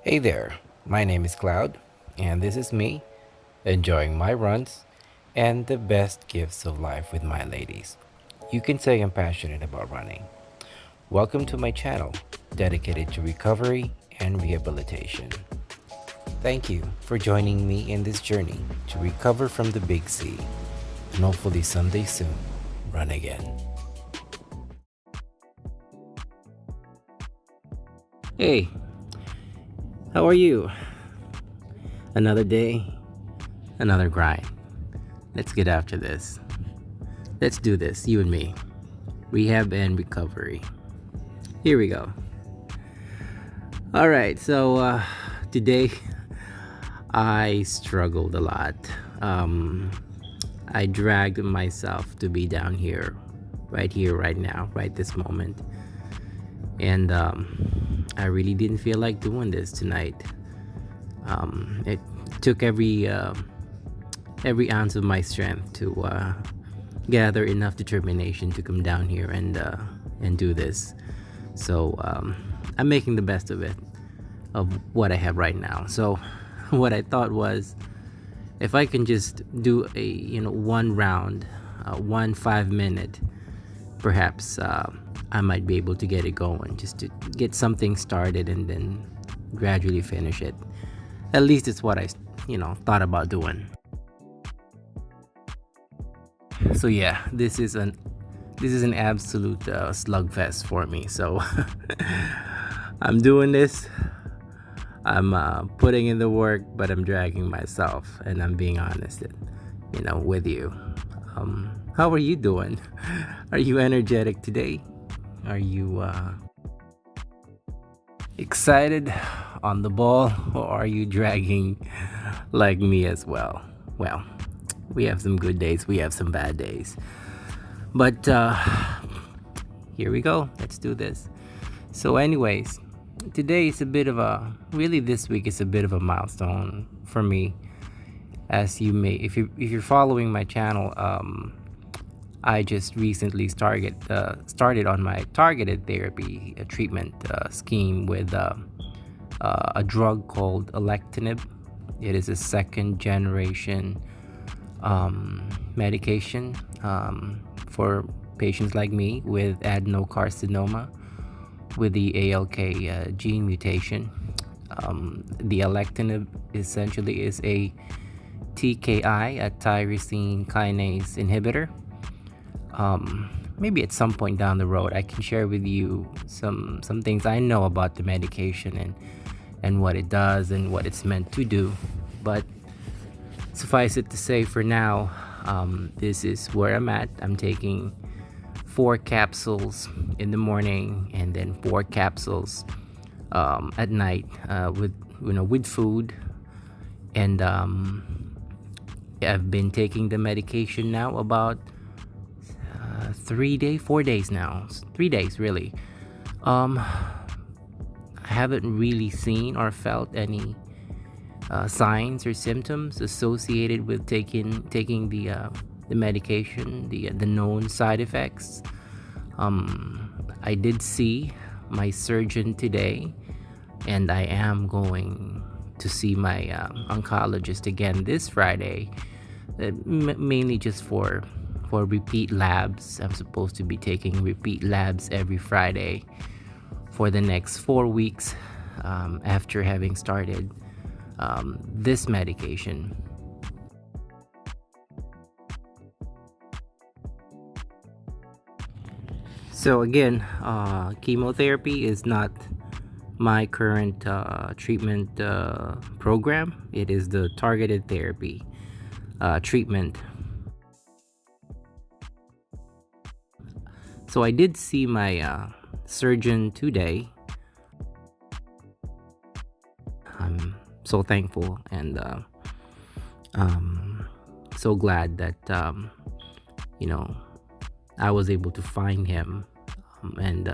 Hey there, my name is Cloud, and this is me enjoying my runs and the best gifts of life with my ladies. You can say I'm passionate about running. Welcome to my channel, dedicated to recovery and rehabilitation. Thank you for joining me in this journey to recover from the big C, and hopefully someday soon, run again. Hey, how are you? Another day, another grind. Let's get after this. Let's do this, you and me. Rehab and recovery. Here we go. All right, so today I struggled a lot. I dragged myself to be down here, right now, right this moment. And I really didn't feel like doing this tonight. It took every ounce of my strength to gather enough determination to come down here and do this. So I'm making the best of it, of what I have right now. So what I thought was, if I can just do a one round, 5 minute, perhaps I might be able to get it going, just to get something started and then gradually finish it. At least it's what I thought about doing. So yeah, this is an absolute slugfest for me. So I'm doing this. I'm putting in the work, but I'm dragging myself, and I'm being honest, with you. How are you doing? Are you energetic today? Are you excited, on the ball, or are you dragging like me as well? Well, we have some good days, we have some bad days, but here we go. Let's do this. So anyways, today is a bit of a this week is a bit of a milestone for me. As you may, if you're following my channel, I just recently started on my targeted therapy treatment scheme with a drug called Alectinib. It is a second generation medication for patients like me with adenocarcinoma with the ALK gene mutation. The Alectinib essentially is a TKI, a tyrosine kinase inhibitor. Maybe at some point down the road I can share with you some things I know about the medication and what it does and what it's meant to do. But suffice it to say, for now, this is where I'm at. I'm taking 4 capsules in the morning and then 4 capsules at night with food. And I've been taking the medication now about 4 days now. 3 days really. I haven't really seen or felt any signs or symptoms associated with taking the medication, the known side effects. I did see my surgeon today, and I am going to see my oncologist again this Friday, mainly just for repeat labs. I'm supposed to be taking repeat labs every Friday for the next 4 weeks after having started this medication. So again, chemotherapy is not my current treatment program. It is the targeted therapy treatment. So I did see my surgeon today. I'm so thankful and so glad that I was able to find him, and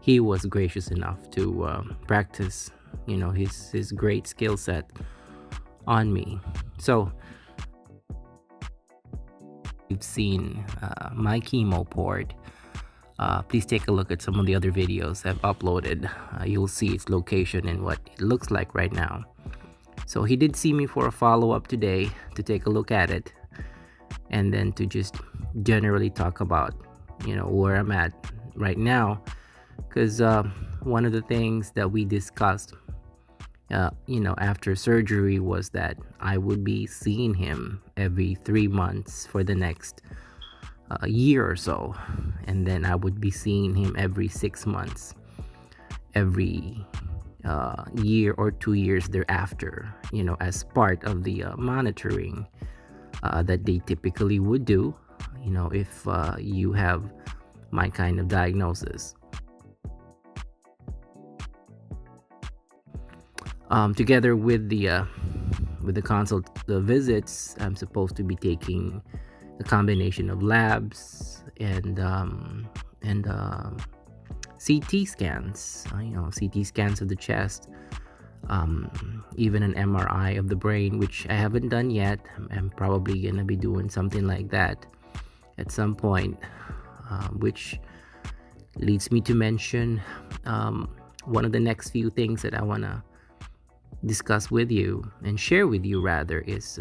he was gracious enough to practice his great skill set on me. So you've seen my chemo port. Please take a look at some of the other videos I've uploaded. You'll see its location and what it looks like right now. So he did see me for a follow-up today to take a look at it, and then to just generally talk about, where I'm at right now. Because one of the things that we discussed, after surgery was that I would be seeing him every 3 months for the next year or so. And then I would be seeing him every 6 months, every year or 2 years thereafter, as part of the monitoring that they typically would do, if you have my kind of diagnosis. Together with the the visits, I'm supposed to be taking a combination of labs and CT scans, CT scans of the chest, even an MRI of the brain, which I haven't done yet. I'm probably gonna be doing something like that at some point, which leads me to mention one of the next few things that I wanna discuss with you and share with you rather is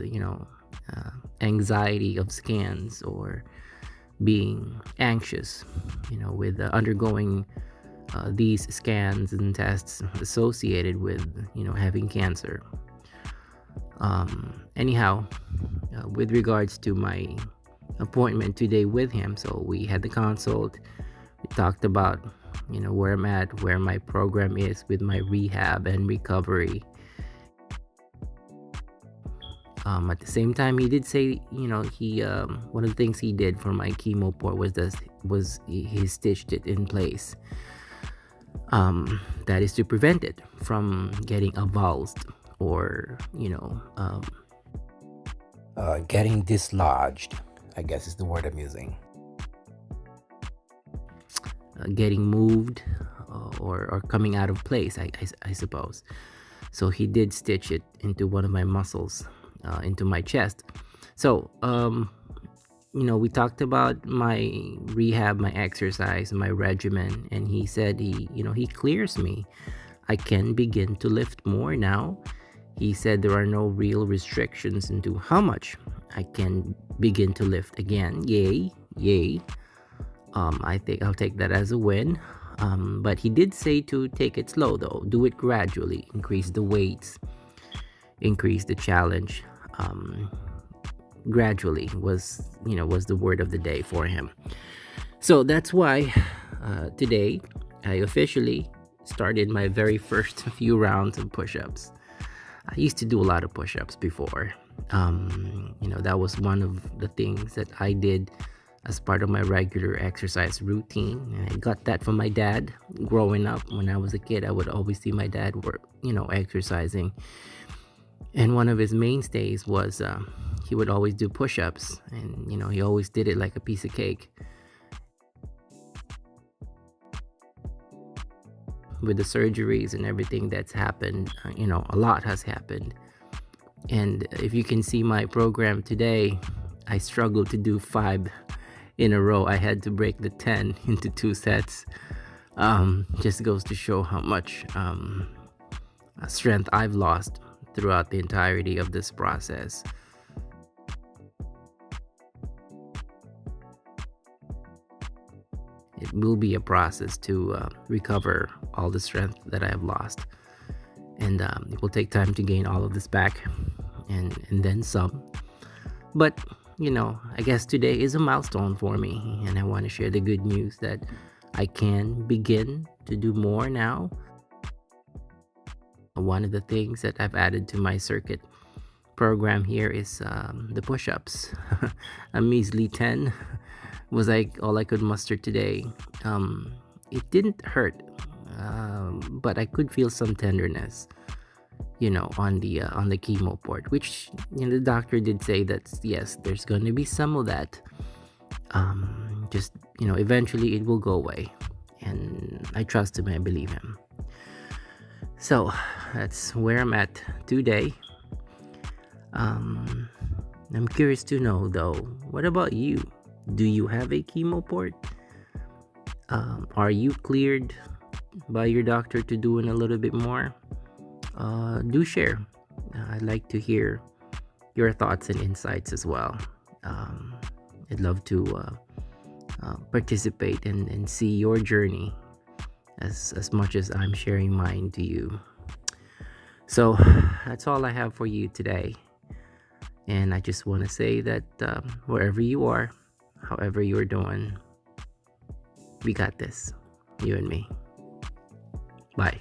anxiety of scans, or being anxious with undergoing these scans and tests associated with having cancer. Anyhow, with regards to my appointment today with him, so we had the consult. We talked about where I'm at, where my program is with my rehab and recovery. At the same time, he did say, he one of the things he did for my chemo port was he stitched it in place. That is to prevent it from getting avulsed, or getting dislodged, I guess is the word I'm using. Getting moved, or coming out of place, I suppose. So he did stitch it into one of my muscles, into my chest. So we talked about my rehab, my exercise, my regimen, and he said he clears me. I can begin to lift more now. He said there are no real restrictions into how much I can begin to lift again. Yay. I think I'll take that as a win. But he did say to take it slow though, do it gradually, increase the weights, increase the challenge. Gradually was the word of the day for him. So that's why today I officially started my very first few rounds of push-ups. I used to do a lot of push-ups before. That was one of the things that I did as part of my regular exercise routine. And I got that from my dad growing up. When I was a kid, I would always see my dad work, exercising. And one of his mainstays was he would always do push-ups, and he always did it like a piece of cake. With the surgeries and everything that's happened, a lot has happened. And if you can see my program today, I struggled to do 5 in a row. I had to break the 10 into 2 sets. Just goes to show how much strength I've lost throughout the entirety of this process. It will be a process to recover all the strength that I have lost, and it will take time to gain all of this back, and then some. But I guess today is a milestone for me, and I want to share the good news that I can begin to do more now. One of the things that I've added to my circuit program here is the push-ups. A measly 10 was like all I could muster today. It didn't hurt, but I could feel some tenderness, on the chemo port, which the doctor did say that yes, there's going to be some of that. Just eventually it will go away, and I trust him. I believe him. So that's where I'm at today. I'm curious to know though, what about you? Do you have a chemo port? Are you cleared by your doctor to doing a little bit more? Do share. I'd like to hear your thoughts and insights as well. I'd love to participate and see your journey as much as I'm sharing mine to you. So that's all I have for you today. And I just want to say that wherever you are, however you're doing, we got this, you and me. Bye.